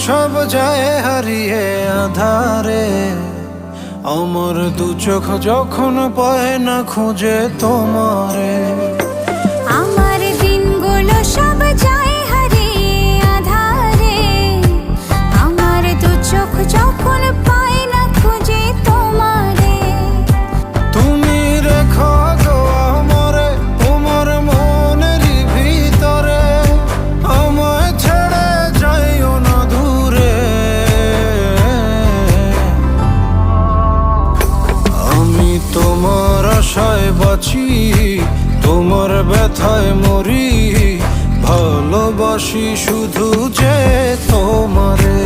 সব যায় হারিয়ে আধারে, আমার দু চোখ যখন পায় না খুঁজে তোমারে। আমার দিনগুলো সব যায় হারিয়ে আধারে, আমার দু চোখ যখন পায় না খুঁজে তোমারে। তুমি রেখো গো আমারে তোমার মনেরই ভিতরে, আমায় ছেড়ে যাইও না দূরে। আমি তোমার আশায় বাঁচি, তোমার ব্যথায় মরি, ভালোবাসি শুধু যে তোমারে।